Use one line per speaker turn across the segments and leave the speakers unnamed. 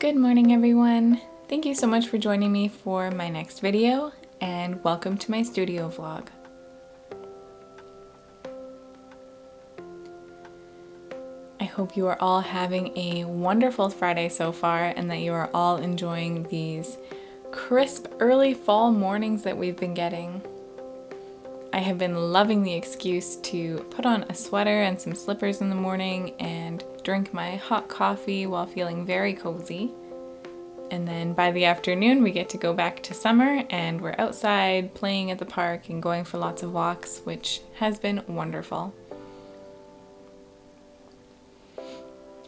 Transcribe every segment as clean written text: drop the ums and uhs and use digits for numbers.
Good morning, everyone. Thank you so much for joining me for my next video, and welcome to my studio vlog. I hope you are all having a wonderful Friday so far and that you are all enjoying these crisp early fall mornings that we've been getting. I have been loving the excuse to put on a sweater and some slippers in the morning and drink my hot coffee while feeling very cozy. And then by the afternoon, we get to go back to summer and we're outside playing at the park and going for lots of walks, which has been wonderful.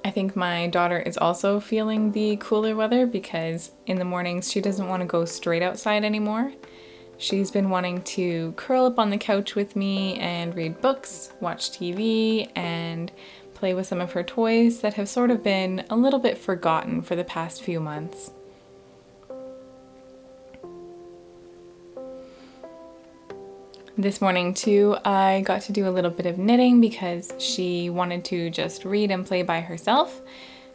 I think my daughter is also feeling the cooler weather because in the mornings she doesn't want to go straight outside anymore. She's been wanting to curl up on the couch with me and read books, watch TV, and play with some of her toys that have sort of been a little bit forgotten for the past few months. This morning too, I got to do a little bit of knitting because she wanted to just read and play by herself.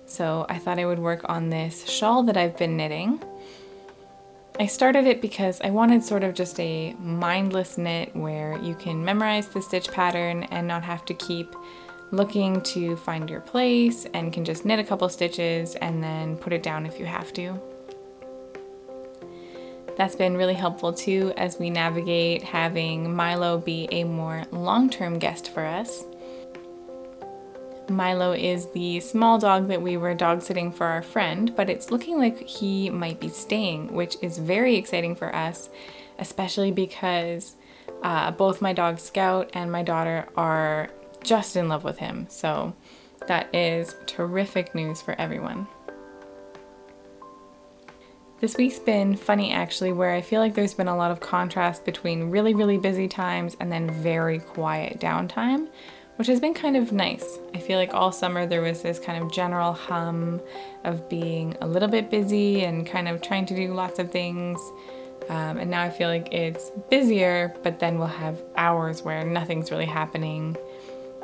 So I thought I would work on this shawl that I've been knitting. I started it because I wanted sort of just a mindless knit where you can memorize the stitch pattern and not have to keep looking to find your place and can just knit a couple stitches and then put it down if you have to. That's been really helpful too as we navigate having Milo be a more long-term guest for us. Milo is the small dog that we were dog sitting for our friend, but it's looking like he might be staying, which is very exciting for us, especially because both my dog Scout and my daughter are just in love with him. So that is terrific news for everyone. This week's been funny actually, where I feel like there's been a lot of contrast between really busy times and then very quiet downtime, which has been kind of nice. I feel like all summer there was this kind of general hum of being a little bit busy and kind of trying to do lots of things. And now I feel like it's busier, but then we'll have hours where nothing's really happening.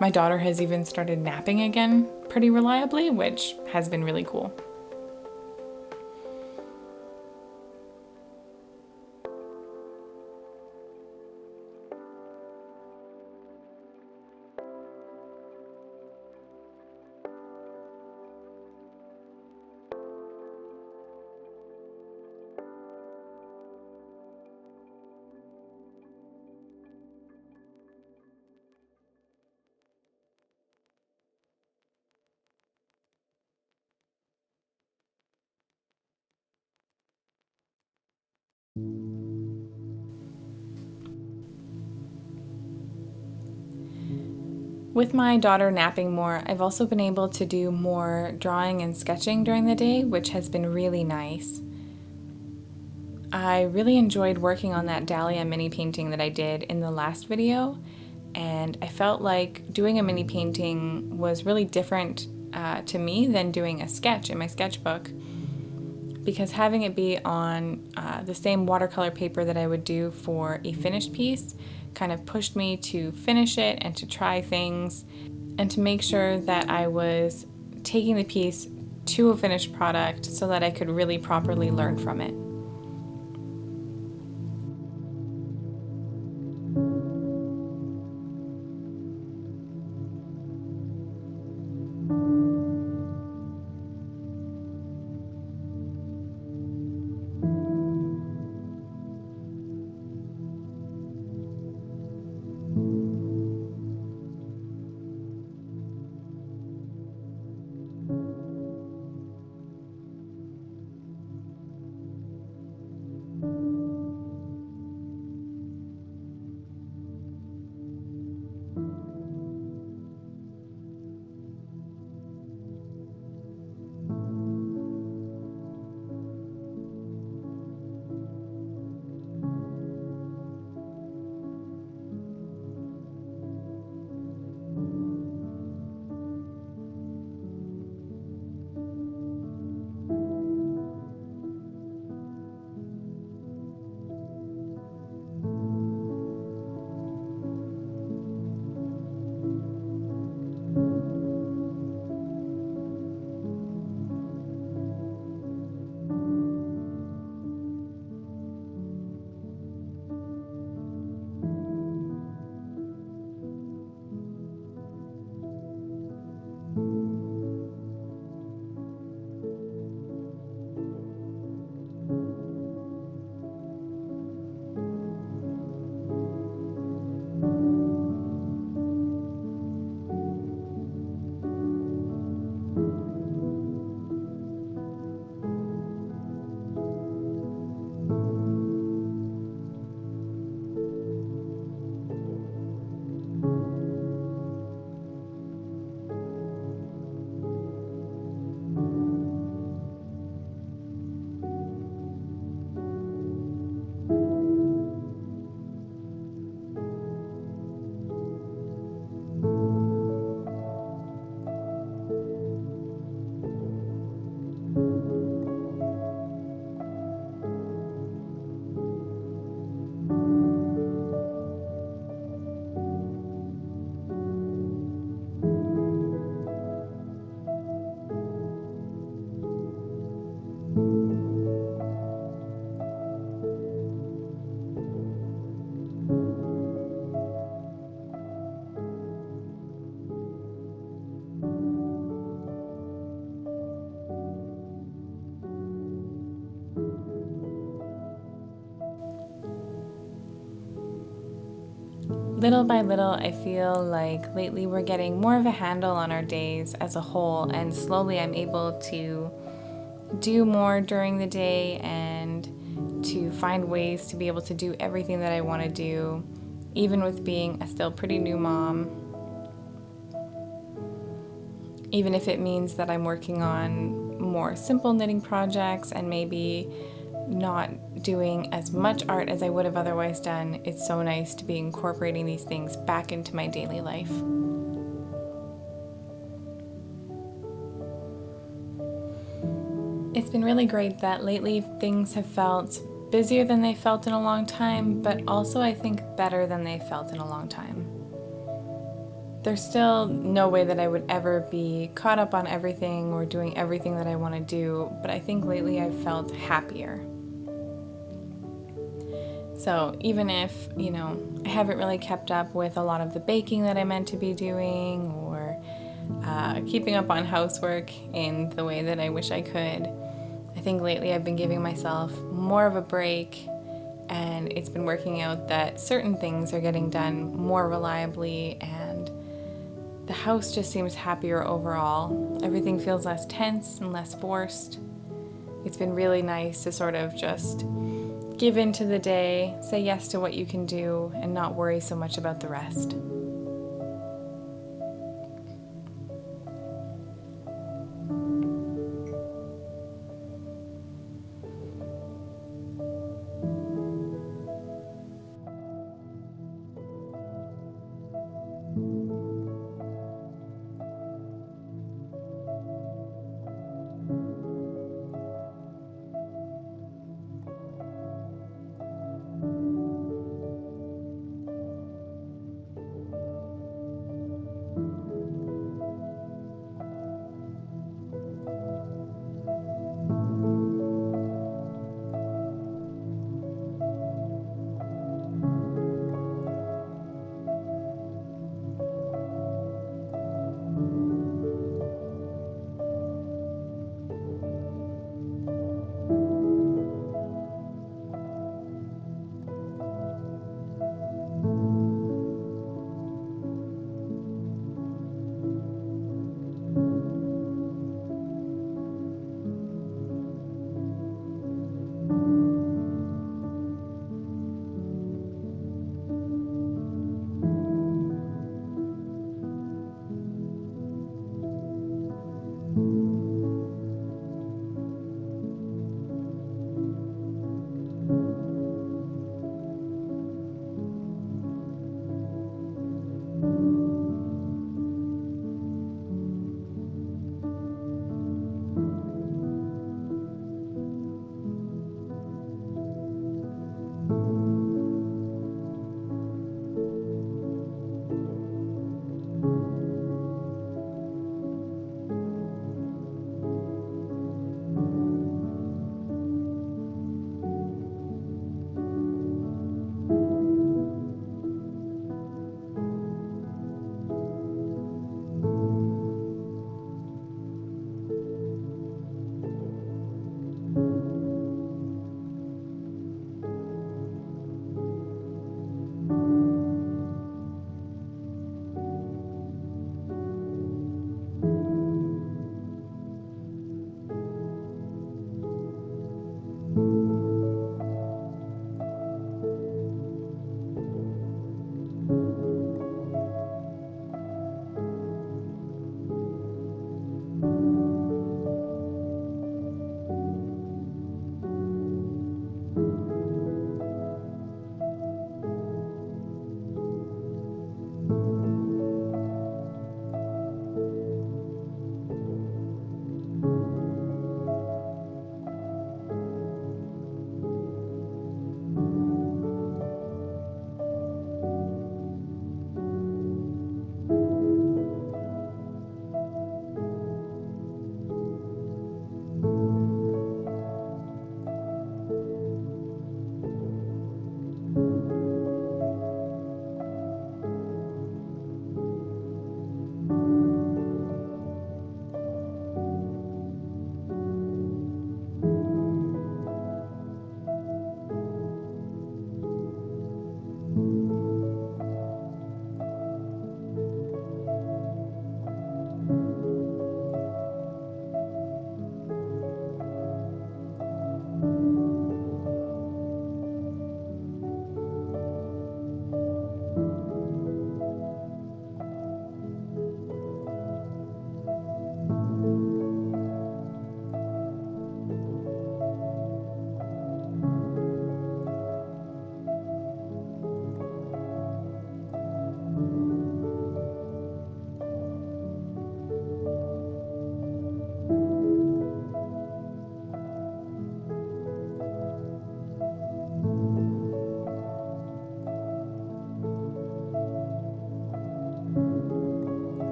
My daughter has even started napping again pretty reliably, which has been really cool. With my daughter napping more, I've also been able to do more drawing and sketching during the day, which has been really nice. I really enjoyed working on that dahlia mini painting that I did in the last video, and I felt like doing a mini painting was really different to me than doing a sketch in my sketchbook, because having it be on the same watercolor paper that I would do for a finished piece kind of pushed me to finish it and to try things and to make sure that I was taking the piece to a finished product so that I could really properly learn from it. Little by little, I feel like lately we're getting more of a handle on our days as a whole, and slowly I'm able to do more during the day and to find ways to be able to do everything that I want to do, even with being a still pretty new mom. Even if it means that I'm working on more simple knitting projects and maybe not doing as much art as I would have otherwise done, it's so nice to be incorporating these things back into my daily life. It's been really great that lately things have felt busier than they felt in a long time, but also I think better than they felt in a long time. There's still no way that I would ever be caught up on everything or doing everything that I want to do, but I think lately I've felt happier. So even if, I haven't really kept up with a lot of the baking that I meant to be doing or keeping up on housework in the way that I wish I could, I think lately I've been giving myself more of a break, and it's been working out that certain things are getting done more reliably, and the house just seems happier overall. Everything feels less tense and less forced. It's been really nice to sort of just give into the day, say yes to what you can do, and not worry so much about the rest.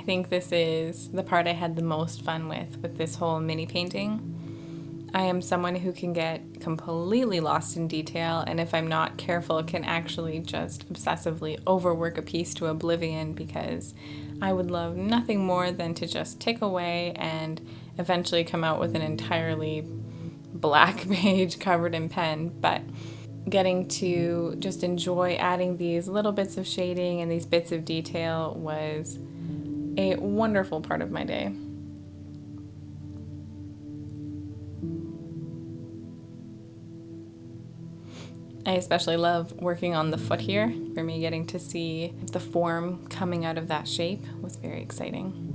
think this is the part I had the most fun with this whole mini painting. I am someone who can get completely lost in detail, and if I'm not careful, can actually just obsessively overwork a piece to oblivion, because I would love nothing more than to just tick away and eventually come out with an entirely black page covered in pen. But getting to just enjoy adding these little bits of shading and these bits of detail was a wonderful part of my day. I especially love working on the foot here. For me, getting to see the form coming out of that shape was very exciting.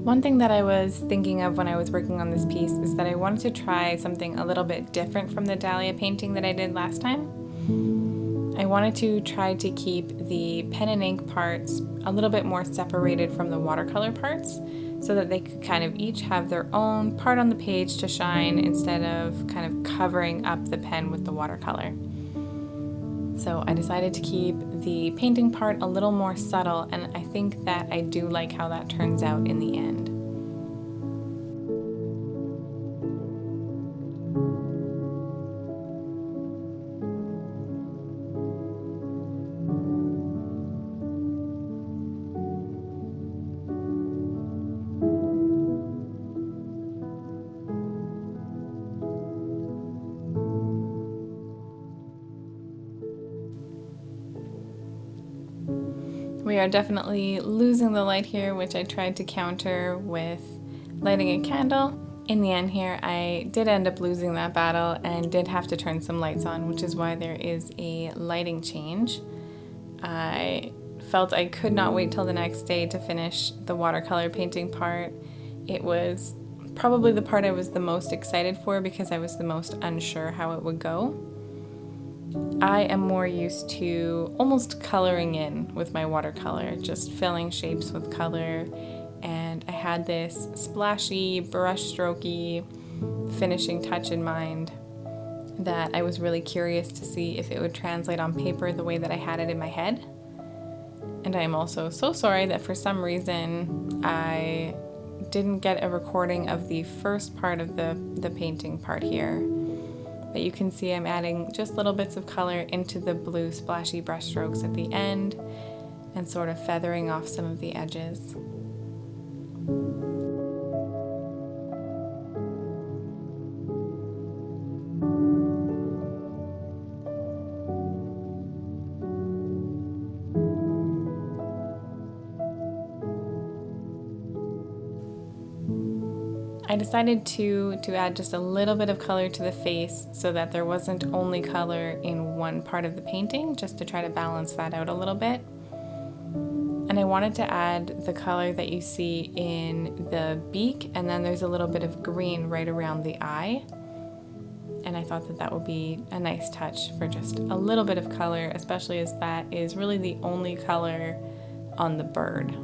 One thing that I was thinking of when I was working on this piece is that I wanted to try something a little bit different from the dahlia painting that I did last time. I wanted to try to keep the pen and ink parts a little bit more separated from the watercolor parts so that they could kind of each have their own part on the page to shine instead of kind of covering up the pen with the watercolor. So I decided to keep the painting part a little more subtle, and I think that I do like how that turns out in the end. We are definitely losing the light here, which I tried to counter with lighting a candle. In the end here, I did end up losing that battle and did have to turn some lights on, which is why there is a lighting change. I felt I could not wait till the next day to finish the watercolor painting part. It was probably the part I was the most excited for because I was the most unsure how it would go. I am more used to almost coloring in with my watercolor, just filling shapes with color, and I had this splashy, brushstrokey finishing touch in mind that I was really curious to see if it would translate on paper the way that I had it in my head. And I am also so sorry that for some reason I didn't get a recording of the first part of the painting part here. But you can see I'm adding just little bits of color into the blue splashy brush strokes at the end and sort of feathering off some of the edges. I decided to add just a little bit of color to the face so that there wasn't only color in one part of the painting, just to try to balance that out a little bit. And I wanted to add the color that you see in the beak, and then there's a little bit of green right around the eye. And I thought that that would be a nice touch for just a little bit of color, especially as that is really the only color on the bird.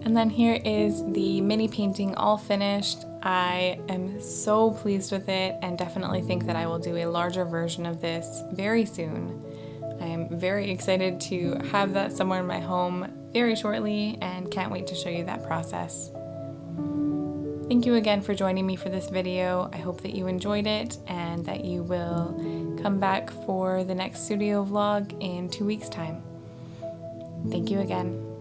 And then here is the mini painting all finished. I am so pleased with it and definitely think that I will do a larger version of this very soon. I am very excited to have that somewhere in my home very shortly and can't wait to show you that process. Thank you again for joining me for this video. I hope that you enjoyed it and that you will come back for the next studio vlog in 2 weeks' time. Thank you again.